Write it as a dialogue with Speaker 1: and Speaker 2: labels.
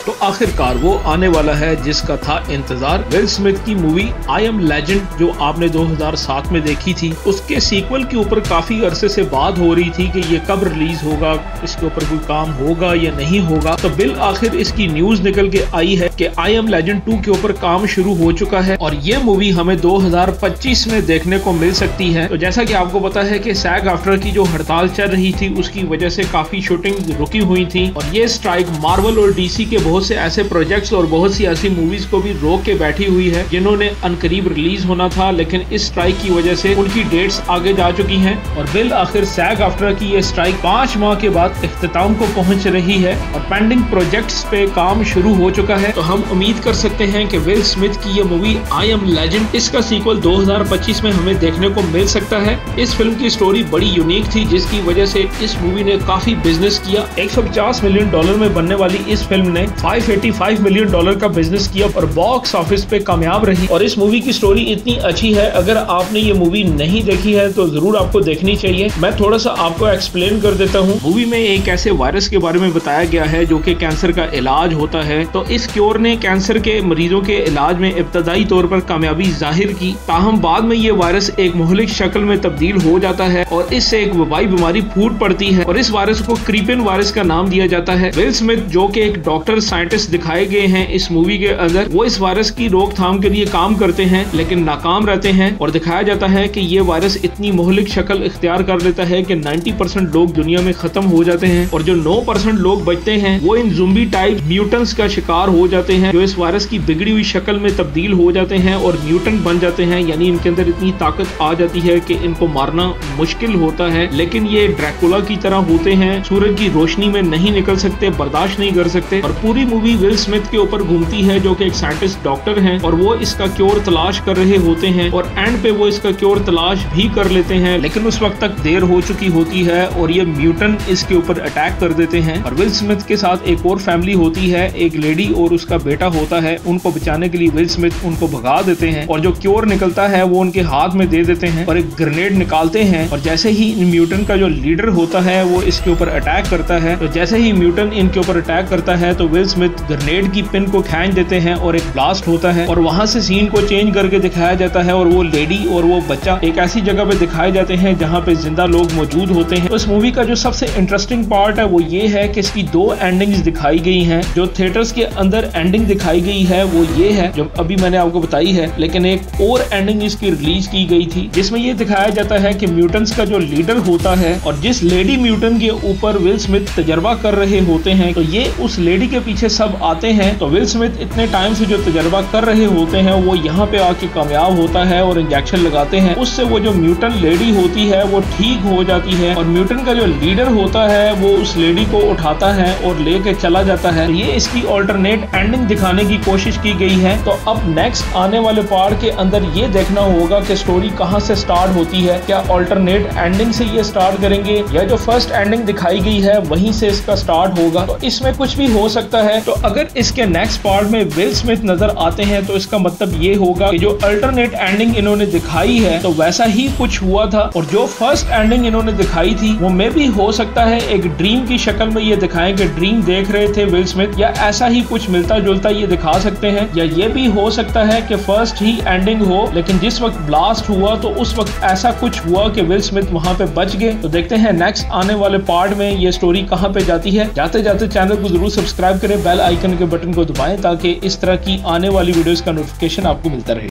Speaker 1: तो आखिरकार वो आने वाला है जिसका था इंतजार। विल स्मिथ की मूवी आई एम लेजेंड जो आपने 2007 में देखी थी, उसके सीक्वल के ऊपर काफी अरसे से बात हो रही थी कि ये कब रिलीज होगा, इसके ऊपर कोई काम होगा या नहीं होगा। तो बिल आखिर इसकी न्यूज निकल के आई है कि आई एम लेजेंड 2 के ऊपर काम शुरू हो चुका है और ये मूवी हमें 2025 में देखने को मिल सकती है। तो जैसा कि आपको पता है कि सैग आफ्टर की जो हड़ताल चल रही थी उसकी वजह से काफी शूटिंग रुकी हुई थी और ये स्ट्राइक मार्वल और डीसी के बहुत से ऐसे प्रोजेक्ट्स और बहुत सी ऐसी मूवीज को भी रोक के बैठी हुई है जिन्होंने अनकरीब रिलीज होना था, लेकिन इस स्ट्राइक की वजह से उनकी डेट्स आगे जा चुकी हैं और बिल आखिर सैग आफ्टर की ये स्ट्राइक 5 माह के बाद इख्तिताम को पहुंच रही है और पेंडिंग प्रोजेक्ट्स पे काम शुरू हो चुका है। तो हम उम्मीद कर सकते हैं कि विल स्मिथ की ये मूवी आई एम लेजेंड, इसका सीक्वल 2025 में हमें देखने को मिल सकता है। इस फिल्म की स्टोरी बड़ी यूनिक थी जिसकी वजह से इस मूवी ने काफी बिजनेस किया। $150 मिलियन में बनने वाली इस फिल्म ने $585 मिलियन का बिजनेस किया और बॉक्स ऑफिस पे कामयाब रही। और इस मूवी की स्टोरी इतनी अच्छी है, अगर आपने ये मूवी नहीं देखी है तो जरूर आपको देखनी चाहिए। मैं थोड़ा सा आपको एक्सप्लेन कर देता हूँ। मूवी में एक ऐसे वायरस के बारे में बताया गया है जो कि कैंसर का इलाज होता है। तो इस क्योर ने कैंसर के मरीजों के इलाज में इब्तदाई तौर पर कामयाबी जाहिर की, ताहम बाद में ये वायरस एक मुहलिक शक्ल में तब्दील हो जाता है और इससे एक वबाई बीमारी फूट पड़ती है और इस वायरस को क्रीपिन वायरस का नाम दिया जाता है। विल स्मिथ जो कि एक डॉक्टर साइंटिस्ट दिखाए गए हैं इस मूवी के अंदर, वो इस वायरस की रोकथाम के लिए काम करते हैं लेकिन नाकाम रहते हैं और दिखाया जाता है कि ये वायरस इतनी मुहलिक शक्ल इख्तियार कर लेता है कि 90% लोग दुनिया में खत्म हो जाते हैं और जो 9% लोग बचते हैं वो इन ज़ुम्बी टाइप म्यूटेंट्स का शिकार हो जाते हैं जो इस वायरस की बिगड़ी हुई शक्ल में तब्दील हो जाते हैं और म्यूटेंट बन जाते हैं, यानी इनके अंदर इतनी ताकत आ जाती है कि इनको मारना मुश्किल होता है। लेकिन ये ड्रैकुला की तरह होते हैं, सूरज की रोशनी में नहीं निकल सकते, बर्दाश्त नहीं कर सकते। और पूरी मूवी विल स्मिथ के ऊपर घूमती है जो कि एक साइंटिस्ट डॉक्टर हैं और वो इसका क्योर तलाश कर रहे होते हैं और एंड पे वो इसका क्योर तलाश भी कर लेते हैं, लेकिन उस वक्त तक देर हो चुकी होती है और ये म्यूटेंट इसके ऊपर अटैक कर देते हैं। और विल स्मिथ के साथ एक और फैमिली होती है, एक लेडी और उसका बेटा होता है। उनको बचाने के लिए विल स्मिथ उनको भगा देते हैं और जो क्योर निकलता है वो उनके हाथ में दे देते हैं और एक ग्रेनेड निकालते हैं और जैसे ही इन म्यूटेंट का जो लीडर होता है वो इसके ऊपर अटैक करता है, तो जैसे ही म्यूटेंट इनके ऊपर अटैक करता है तो विल स्मिथ ग्रेनेड की पिन को खींच देते हैं और एक ब्लास्ट होता है और वहां से सीन को चेंज करके दिखाया जाता है और वो लेडी और वो बच्चा एक ऐसी जगह पे दिखाए जाते हैं जहां पे जिंदा लोग मौजूद होते हैं। तो इस मूवी का जो सबसे इंटरेस्टिंग पार्ट है वो ये है कि इसकी 2 एंडिंग्स दिखाई गई हैं। जो थिएटर्स के अंदर एंडिंग दिखाई गई है वो ये है जो अभी मैंने आपको बताई है, लेकिन एक और एंडिंग इसकी रिलीज की गई थी जिसमें ये दिखाया जाता है कि म्यूटेंट्स का जो लीडर होता है और जिस लेडी म्यूटेंट के ऊपर विल स्मिथ तजर्बा कर रहे होते हैं तो ये उस लेडी के पीछे सब आते हैं। तो विल स्मिथ इतने टाइम से जो तजर्बा कर रहे होते हैं वो यहाँ पे आके कामयाब होता है और इंजेक्शन लगाते हैं, उससे वो जो म्यूटेंट लेडी होती है वो ठीक हो जाती है और म्यूटेंट का जो लीडर होता है वो उस लेडी को उठाता है और लेके चला जाता है। ये इसकी ऑल्टरनेट एंडिंग दिखाने की कोशिश की गई है। तो अब नेक्स्ट आने वाले पार्ट के अंदर ये देखना होगा कि स्टोरी कहाँ से स्टार्ट होती है, क्या ऑल्टरनेट एंडिंग से ये स्टार्ट करेंगे या जो फर्स्ट एंडिंग दिखाई गई है वहीं से इसका स्टार्ट होगा। तो इसमें कुछ भी हो सकता है। तो अगर इसके नेक्स्ट पार्ट में विल स्मिथ नजर आते हैं तो इसका मतलब ये होगा कि जो अल्टरनेट एंडिंग इन्होंने दिखाई है तो वैसा ही कुछ हुआ था और जो फर्स्ट एंडिंग इन्होंने दिखाई थी वो में भी हो सकता है एक ड्रीम की शक्ल में ये दिखाएं कि ड्रीम देख रहे थे विल स्मिथ, या ऐसा ही कुछ मिलता जुलता ये दिखा सकते हैं, या ये भी हो सकता है कि फर्स्ट ही एंडिंग हो लेकिन जिस वक्त ब्लास्ट हुआ तो उस वक्त ऐसा कुछ हुआ कि विल स्मिथ वहां पे बच गए। तो देखते हैं नेक्स्ट आने वाले पार्ट में ये स्टोरी कहां पे जाती है। जाते जाते चैनल को जरूर सब्सक्राइब करें, बेल आइकन के बटन को दबाएं ताकि इस तरह की आने वाली वीडियोस का नोटिफिकेशन आपको मिलता रहे।